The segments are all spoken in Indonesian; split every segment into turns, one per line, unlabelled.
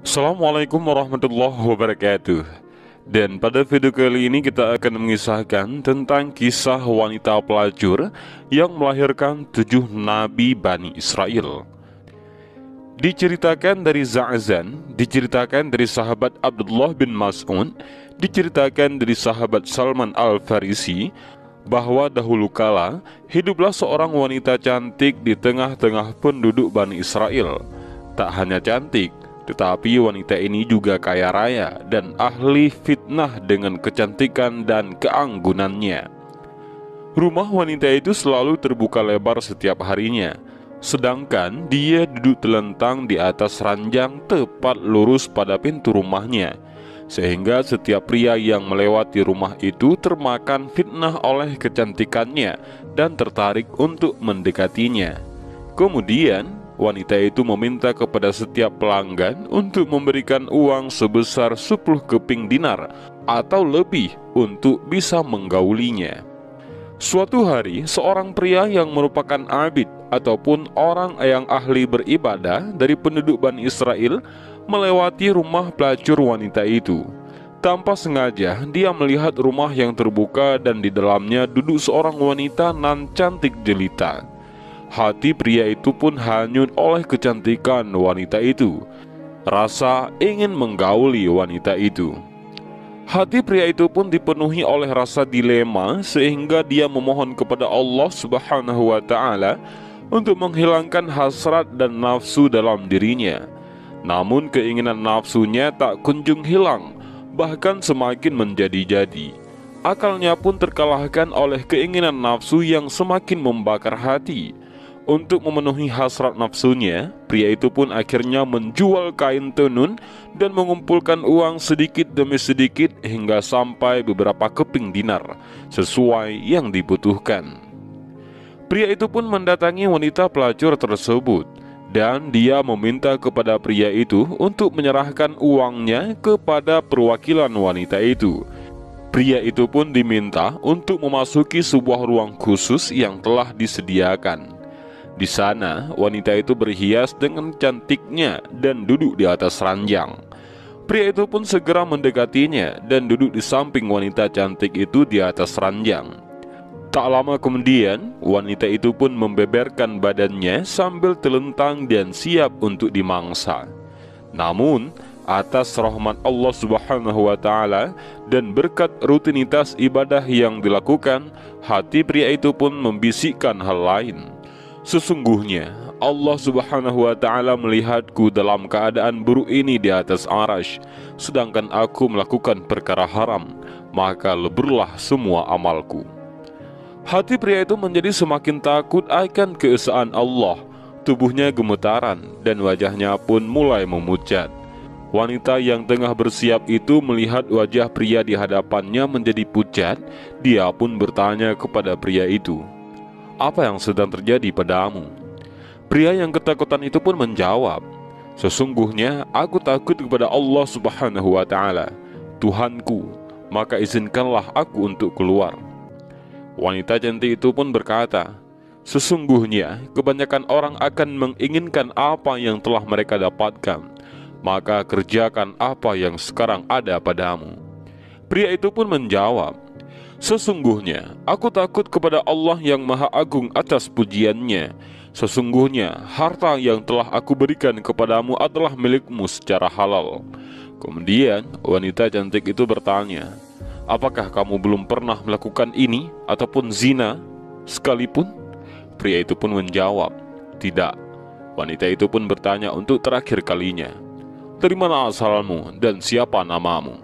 Assalamualaikum warahmatullahi wabarakatuh. Dan pada video kali ini kita akan mengisahkan tentang kisah wanita pelacur yang melahirkan 7 nabi Bani Israel. Diceritakan dari Za'zan, diceritakan dari sahabat Abdullah bin Mas'ud, diceritakan dari sahabat Salman Al-Farisi, bahwa dahulu kala hiduplah seorang wanita cantik di tengah-tengah penduduk Bani Israel. Tak hanya cantik, tetapi wanita ini juga kaya raya dan ahli fitnah dengan kecantikan dan keanggunannya. Rumah wanita itu selalu terbuka lebar setiap harinya, sedangkan dia duduk telentang di atas ranjang tepat lurus pada pintu rumahnya, sehingga setiap pria yang melewati rumah itu termakan fitnah oleh kecantikannya dan tertarik untuk mendekatinya. Kemudian wanita itu meminta kepada setiap pelanggan untuk memberikan uang sebesar 10 keping dinar atau lebih untuk bisa menggaulinya. Suatu hari, seorang pria yang merupakan abid ataupun orang yang ahli beribadah dari penduduk Bani Israel melewati rumah pelacur wanita itu. Tanpa sengaja, dia melihat rumah yang terbuka dan di dalamnya duduk seorang wanita nan cantik jelita. Hati pria itu pun hanyut oleh kecantikan wanita itu. Rasa ingin menggauli wanita itu. Hati pria itu pun dipenuhi oleh rasa dilema sehingga dia memohon kepada Allah Subhanahu wa Ta'ala untuk menghilangkan hasrat dan nafsu dalam dirinya. Namun keinginan nafsunya tak kunjung hilang, bahkan semakin menjadi-jadi. Akalnya pun terkalahkan oleh keinginan nafsu yang semakin membakar hati. Untuk memenuhi hasrat nafsunya, pria itu pun akhirnya menjual kain tenun dan mengumpulkan uang sedikit demi sedikit hingga sampai beberapa keping dinar, sesuai yang dibutuhkan. Pria itu pun mendatangi wanita pelacur tersebut, dan dia meminta kepada pria itu untuk menyerahkan uangnya kepada perwakilan wanita itu. Pria itu pun diminta untuk memasuki sebuah ruang khusus yang telah disediakan. Di sana, wanita itu berhias dengan cantiknya dan duduk di atas ranjang. Pria itu pun segera mendekatinya dan duduk di samping wanita cantik itu di atas ranjang. Tak lama kemudian, wanita itu pun membeberkan badannya sambil telentang dan siap untuk dimangsa. Namun, atas rahmat Allah Subhanahu wa Ta'ala dan berkat rutinitas ibadah yang dilakukan, hati pria itu pun membisikkan hal lain. Sesungguhnya Allah Subhanahu wa Ta'ala melihatku dalam keadaan buruk ini di atas arash, sedangkan aku melakukan perkara haram, maka leburlah semua amalku. Hati pria itu menjadi semakin takut akan keesaan Allah. Tubuhnya gemetaran dan wajahnya pun mulai memucat. Wanita yang tengah bersiap itu melihat wajah pria di hadapannya menjadi pucat. Dia pun bertanya kepada pria itu, "Apa yang sedang terjadi padamu?" Pria yang ketakutan itu pun menjawab, "Sesungguhnya aku takut kepada Allah Subhanahu wa Ta'ala, Tuhanku, maka izinkanlah aku untuk keluar." Wanita cantik itu pun berkata, "Sesungguhnya kebanyakan orang akan menginginkan apa yang telah mereka dapatkan, maka kerjakan apa yang sekarang ada padamu." Pria itu pun menjawab, "Sesungguhnya aku takut kepada Allah yang Maha Agung atas pujiannya. Sesungguhnya harta yang telah aku berikan kepadamu adalah milikmu secara halal." Kemudian wanita cantik itu bertanya, "Apakah kamu belum pernah melakukan ini ataupun zina sekalipun?" Pria itu pun menjawab, "Tidak." Wanita itu pun bertanya untuk terakhir kalinya, "Dari mana asalmu dan siapa namamu?"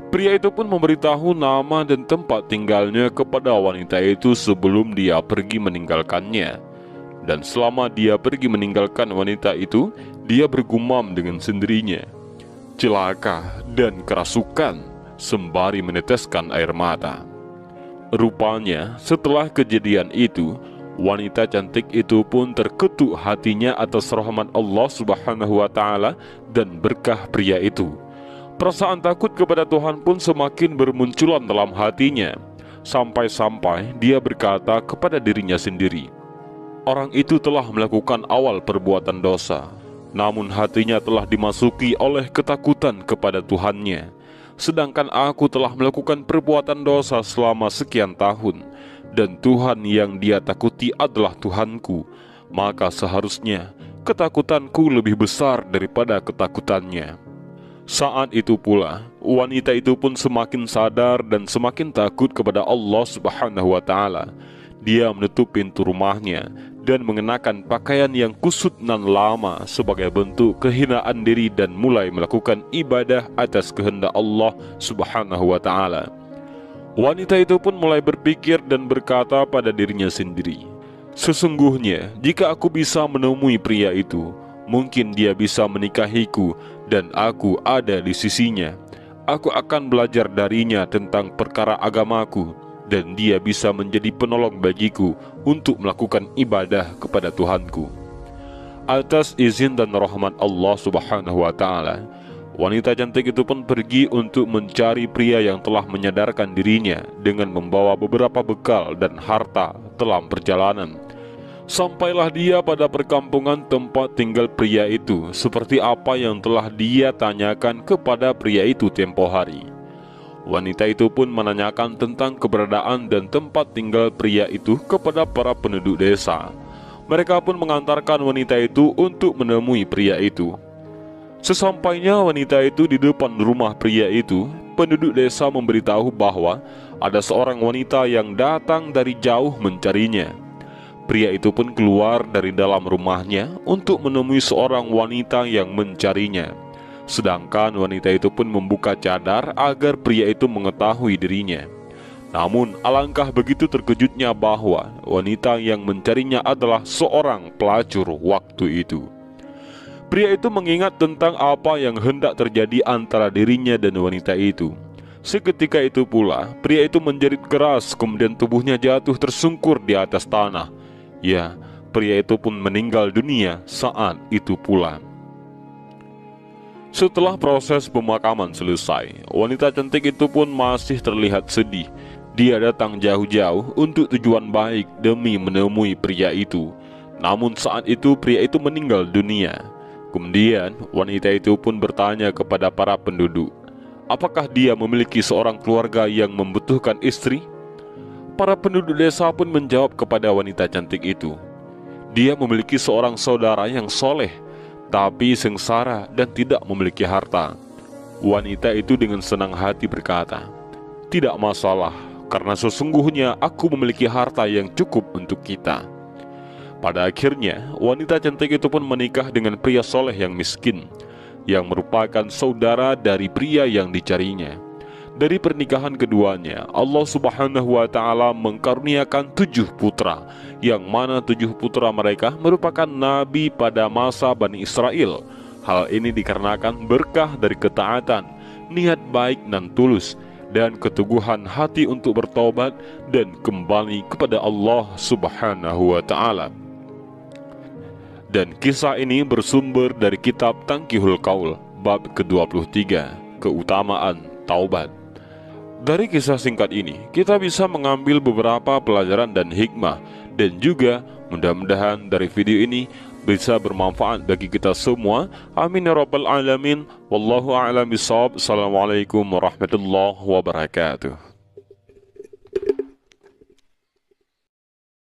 Pria itu pun memberitahu nama dan tempat tinggalnya kepada wanita itu sebelum dia pergi meninggalkannya. Dan selama dia pergi meninggalkan wanita itu, dia bergumam dengan sendirinya, "Celaka dan kerasukan," sembari meneteskan air mata. Rupanya setelah kejadian itu, wanita cantik itu pun terketuk hatinya atas rahmat Allah Subhanahu wa Ta'ala dan berkah pria itu. Perasaan takut kepada Tuhan pun semakin bermunculan dalam hatinya, sampai-sampai dia berkata kepada dirinya sendiri, "Orang itu telah melakukan awal perbuatan dosa, namun hatinya telah dimasuki oleh ketakutan kepada Tuhannya. Sedangkan aku telah melakukan perbuatan dosa selama sekian tahun, dan Tuhan yang dia takuti adalah Tuhanku, maka seharusnya ketakutanku lebih besar daripada ketakutannya. Saat itu pula, wanita itu pun semakin sadar dan semakin takut kepada Allah Subhanahu wa Ta'ala. Dia menutup pintu rumahnya dan mengenakan pakaian yang kusut nan lama sebagai bentuk kehinaan diri dan mulai melakukan ibadah atas kehendak Allah Subhanahu wa Ta'ala. Wanita itu pun mulai berpikir dan berkata pada dirinya sendiri, sesungguhnya jika aku bisa menemui pria itu, mungkin dia bisa menikahiku dan aku ada di sisinya. Aku akan belajar darinya tentang perkara agamaku, dan dia bisa menjadi penolong bagiku untuk melakukan ibadah kepada Tuhanku. Atas izin dan rahmat Allah Subhanahu wa Ta'ala, wanita cantik itu pun pergi untuk mencari pria yang telah menyadarkan dirinya dengan membawa beberapa bekal dan harta dalam perjalanan. Sampailah dia pada perkampungan tempat tinggal pria itu, seperti apa yang telah dia tanyakan kepada pria itu tempo hari. Wanita itu pun menanyakan tentang keberadaan dan tempat tinggal pria itu kepada para penduduk desa. Mereka pun mengantarkan wanita itu untuk menemui pria itu. Sesampainya wanita itu di depan rumah pria itu, penduduk desa memberitahu bahwa ada seorang wanita yang datang dari jauh mencarinya. Pria itu pun keluar dari dalam rumahnya untuk menemui seorang wanita yang mencarinya. Sedangkan wanita itu pun membuka cadar agar pria itu mengetahui dirinya. Namun alangkah begitu terkejutnya bahwa wanita yang mencarinya adalah seorang pelacur waktu itu. Pria itu mengingat tentang apa yang hendak terjadi antara dirinya dan wanita itu. Seketika itu pula pria itu menjerit keras, kemudian tubuhnya jatuh tersungkur di atas tanah. Ya, pria itu pun meninggal dunia saat itu pula. Setelah proses pemakaman selesai, wanita cantik itu pun masih terlihat sedih. Dia datang jauh-jauh untuk tujuan baik demi menemui pria itu. Namun saat itu pria itu meninggal dunia. Kemudian wanita itu pun bertanya kepada para penduduk, apakah dia memiliki seorang keluarga yang membutuhkan istri? Para penduduk desa pun menjawab kepada wanita cantik itu, dia memiliki seorang saudara yang soleh, tapi sengsara dan tidak memiliki harta. Wanita itu dengan senang hati berkata, tidak masalah, karena sesungguhnya aku memiliki harta yang cukup untuk kita. Pada akhirnya, wanita cantik itu pun menikah dengan pria soleh yang miskin, yang merupakan saudara dari pria yang dicarinya. Dari pernikahan keduanya, Allah Subhanahu wa Ta'ala mengkaruniakan 7 putra, yang mana 7 putra mereka merupakan nabi pada masa Bani Israel. Hal ini dikarenakan berkah dari ketaatan, niat baik dan tulus, dan keteguhan hati untuk bertobat dan kembali kepada Allah Subhanahu wa Ta'ala. Dan kisah ini bersumber dari kitab Tanqihul Qaul, bab ke-23, keutamaan taubat. Dari kisah singkat ini, kita bisa mengambil beberapa pelajaran dan hikmah, dan juga mudah-mudahan dari video ini bisa bermanfaat bagi kita semua. Amin ya rabbal alamin. Wallahu a'lam bishawab. Assalamualaikum warahmatullahi wabarakatuh.